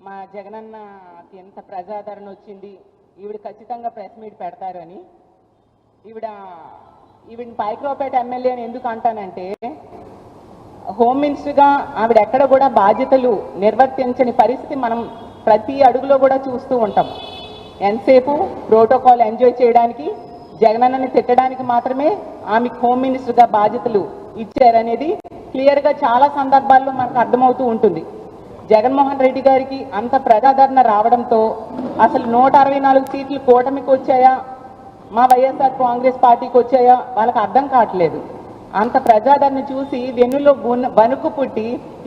మా జగనన్నకి ఎంత ప్రజాదరణ వచ్చింది, ఈవిడ ఖచ్చితంగా ప్రెస్ మీట్ పెడతారని. ఈవిడ పైక్రోపేట ఎమ్మెల్యేని ఎందుకు అంటానంటే, హోమ్ మినిస్టర్గా ఆవిడ ఎక్కడ కూడా బాధ్యతలు నిర్వర్తించని పరిస్థితి మనం ప్రతి అడుగులో కూడా చూస్తూ ఉంటాం. ఎంతసేపు ప్రోటోకాల్ ఎంజాయ్ చేయడానికి, జగనన్నని తిట్టడానికి మాత్రమే ఆమెకు హోమ్ మినిస్టర్గా బాధ్యతలు ఇచ్చారనేది క్లియర్గా చాలా సందర్భాల్లో మనకు అర్థమవుతూ ఉంటుంది. జగన్మోహన్ రెడ్డి గారికి అంత ప్రజాదరణ రావడంతో అసలు 164 సీట్లు కూటమికి వచ్చాయా, మా వైఎస్ఆర్ కాంగ్రెస్ పార్టీకి వచ్చాయా వాళ్ళకి అర్థం కావట్లేదు. అంత ప్రజాదరణ చూసి వెన్నులో వణుకు పుట్టి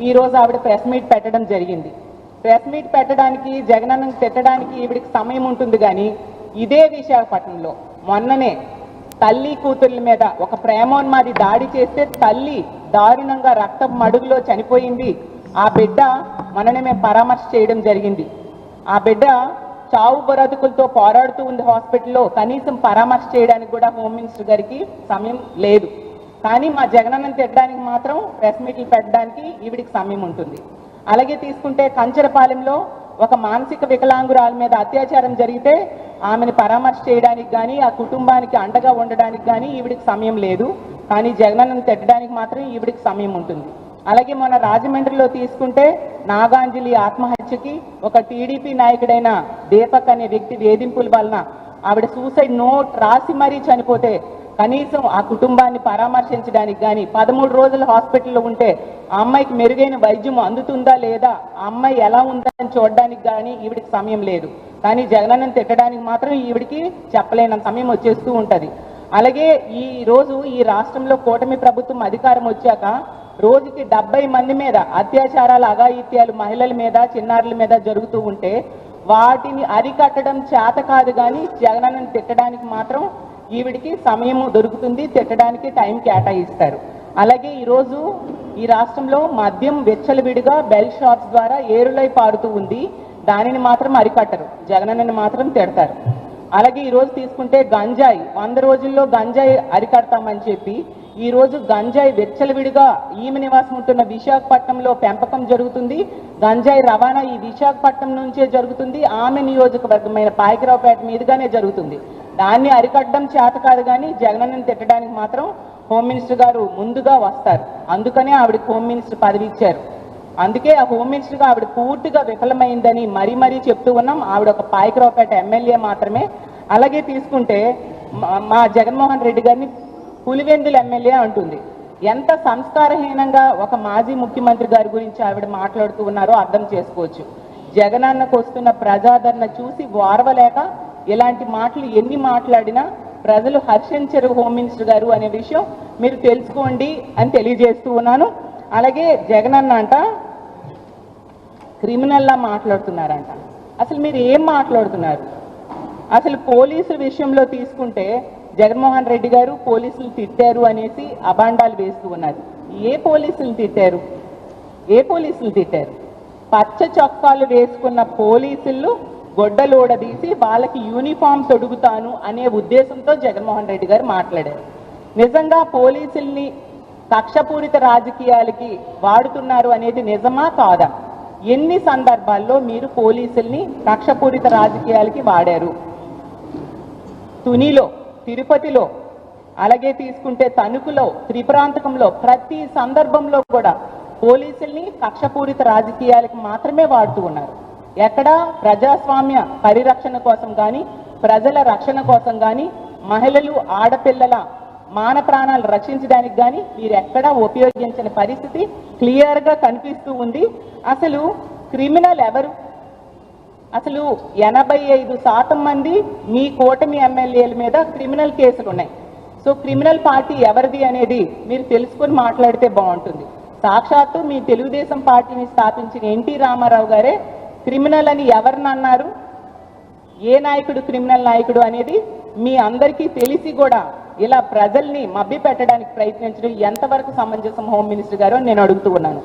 ఈరోజు ఆవిడ ప్రెస్ మీట్ పెట్టడం జరిగింది. ప్రెస్ మీట్ పెట్టడానికి, జగనన్నను తిట్టడానికి ఈవిడికి సమయం ఉంటుంది. కానీ ఇదే విశాఖపట్నంలో మొన్ననే తల్లి కూతుర్ల మీద ఒక ప్రేమోన్మాది దాడి చేస్తే తల్లి దారుణంగా రక్త మడుగులో చనిపోయింది. ఆ బిడ్డ మననే మేము పరామర్శ చేయడం జరిగింది. ఆ బిడ్డ చావు బ్రతుకులతో పోరాడుతూ ఉంది హాస్పిటల్లో. కనీసం పరామర్శ చేయడానికి కూడా హోమ్ మినిస్టర్ గారికి సమయం లేదు. కానీ మా జగనన్నను తిట్టడానికి మాత్రం ప్రెస్ మీట్లు పెట్టడానికి ఈవిడికి సమయం ఉంటుంది. అలాగే తీసుకుంటే కంచరపాలెంలో ఒక మానసిక వికలాంగురాల మీద అత్యాచారం జరిగితే ఆమెను పరామర్శ చేయడానికి కానీ, ఆ కుటుంబానికి అండగా ఉండడానికి కానీ ఈవిడికి సమయం లేదు. కానీ జగనన్నను తిట్టడానికి మాత్రం ఈవిడికి సమయం ఉంటుంది. అలాగే మొన్న రాజమండ్రిలో తీసుకుంటే నాగాంజలి ఆత్మహత్యకి ఒక టీడీపీ నాయకుడైన దీపక్ అనే వ్యక్తి వేధింపుల వలన ఆవిడ సూసైడ్ నోట్ రాసి మరీ చనిపోతే కనీసం ఆ కుటుంబాన్ని పరామర్శించడానికి కానీ, 13 రోజులు హాస్పిటల్లో ఉంటే ఆ అమ్మాయికి మెరుగైన వైద్యం అందుతుందా లేదా, ఆ అమ్మాయి ఎలా ఉందని చూడడానికి కానీ ఈవిడికి సమయం లేదు. కానీ జగనన్నను తిట్టడానికి మాత్రం ఈవిడికి చెప్పలేనంత సమయం వచ్చేస్తూ ఉంటుంది. అలాగే ఈ రోజు ఈ రాష్ట్రంలో కూటమి ప్రభుత్వం అధికారం వచ్చాక రోజుకి 70 మంది మీద అత్యాచారాలు, అఘాయిత్యాలు మహిళల మీద, చిన్నారుల మీద జరుగుతూ ఉంటే వాటిని అరికట్టడం చేత కాదు. కానీ జగనన్నను తిట్టడానికి మాత్రం ఈవిడికి సమయము దొరుకుతుంది, తిట్టడానికి టైం కేటాయిస్తారు. అలాగే ఈరోజు ఈ రాష్ట్రంలో మద్యం వెచ్చలవిడిగా బెల్ షాప్స్ ద్వారా ఏరులై పారుతూ ఉంది. దానిని మాత్రం అరికట్టరు, జగనన్నని మాత్రం తిడతారు. అలాగే ఈరోజు తీసుకుంటే గంజాయి 100 రోజుల్లో గంజాయి అరికడతామని చెప్పి ఈరోజు గంజాయి వెచ్చలవిడిగా ఈమె నివాసం ఉంటున్న విశాఖపట్నంలో పెంపకం జరుగుతుంది. గంజాయి రవాణా ఈ విశాఖపట్నం నుంచే జరుగుతుంది. ఆమె నియోజకవర్గమైన పాయకరావుపేట మీదుగానే జరుగుతుంది. దాన్ని అరికట్టడం చేత కాదు. కానీ జగనన్నను తిట్టడానికి మాత్రం హోమ్ మినిస్టర్ గారు ముందుగా వస్తారు. అందుకనే ఆవిడకి హోమ్ మినిస్టర్ పదవి ఇచ్చారు. అందుకే ఆ హోమ్ మినిస్టర్గా ఆవిడ పూర్తిగా విఫలమైందని మరీ చెప్తూ ఉన్నాం. ఆవిడ ఒక పాయకరావుపేట ఎమ్మెల్యే మాత్రమే. అలాగే తీసుకుంటే మా జగన్మోహన్ రెడ్డి గారిని పులివెందుల ఎమ్మెల్యే అంటుంది. ఎంత సంస్కారహీనంగా ఒక మాజీ ముఖ్యమంత్రి గారి గురించి ఆవిడ మాట్లాడుతూ ఉన్నారో అర్థం చేసుకోవచ్చు. జగనన్నకు వస్తున్న ప్రజాదరణ చూసి వారవలేక ఇలాంటి మాటలు ఎన్ని మాట్లాడినా ప్రజలు హర్షించరు హోమ్ మినిస్టర్ గారు అనే విషయం మీరు తెలుసుకోండి అని తెలియజేస్తూ ఉన్నాను. అలాగే జగనన్న అంట క్రిమినల్లా మాట్లాడుతున్నారంట. అసలు మీరు ఏం మాట్లాడుతున్నారు? అసలు పోలీసుల విషయంలో తీసుకుంటే జగన్మోహన్ రెడ్డి గారు పోలీసులు తిట్టారు అనేసి అబాండాలు వేస్తూ ఉన్నారు. ఏ పోలీసులు తిట్టారు? ఏ పోలీసులు తిట్టారు? పచ్చ చొక్కాలు వేసుకున్న పోలీసులు గొడ్డలోడదీసి వాళ్ళకి యూనిఫామ్ తొడుగుతాను అనే ఉద్దేశంతో జగన్మోహన్ రెడ్డి గారు మాట్లాడారు. నిజంగా పోలీసుల్ని కక్షపూరిత రాజకీయాలకి వాడుతున్నారు అనేది నిజమా కాదా? ఎన్ని సందర్భాల్లో మీరు పోలీసుల్ని కక్షపూరిత రాజకీయాలకి వాడారు? తునిలో, తిరుపతిలో, అలాగే తీసుకుంటే తణుకులో, త్రిపురాంతకంలో ప్రతి సందర్భంలో కూడా పోలీసుల్ని కక్షపూరిత రాజకీయాలకు మాత్రమే వాడుతూ ఉన్నారు. ఎక్కడ ప్రజాస్వామ్య పరిరక్షణ కోసం కానీ, ప్రజల రక్షణ కోసం కానీ, మహిళలు, ఆడపిల్లల మాన ప్రాణాలు రక్షించడానికి కానీ మీరు ఎక్కడా ఉపయోగించని పరిస్థితి క్లియర్గా కనిపిస్తూ ఉంది. అసలు క్రిమినల్ ఎవరు? అసలు 85% మంది మీ కూటమి ఎమ్మెల్యేల మీద క్రిమినల్ కేసులు ఉన్నాయి. సో క్రిమినల్ పార్టీ ఎవరిది అనేది మీరు తెలుసుకొని మాట్లాడితే బాగుంటుంది. సాక్షాత్తు మీ తెలుగుదేశం పార్టీని స్థాపించిన ఎన్టీ రామారావు గారే క్రిమినల్ అని ఎవరిని అన్నారు? ఏ నాయకుడు క్రిమినల్ నాయకుడు అనేది మీ అందరికీ తెలిసి కూడా ఇలా ప్రజల్ని మభ్య పెట్టడానికి ప్రయత్నించడం ఎంతవరకు సమంజసం హోమ్ మినిస్టర్ గారు అని నేను అడుగుతూ ఉన్నాను.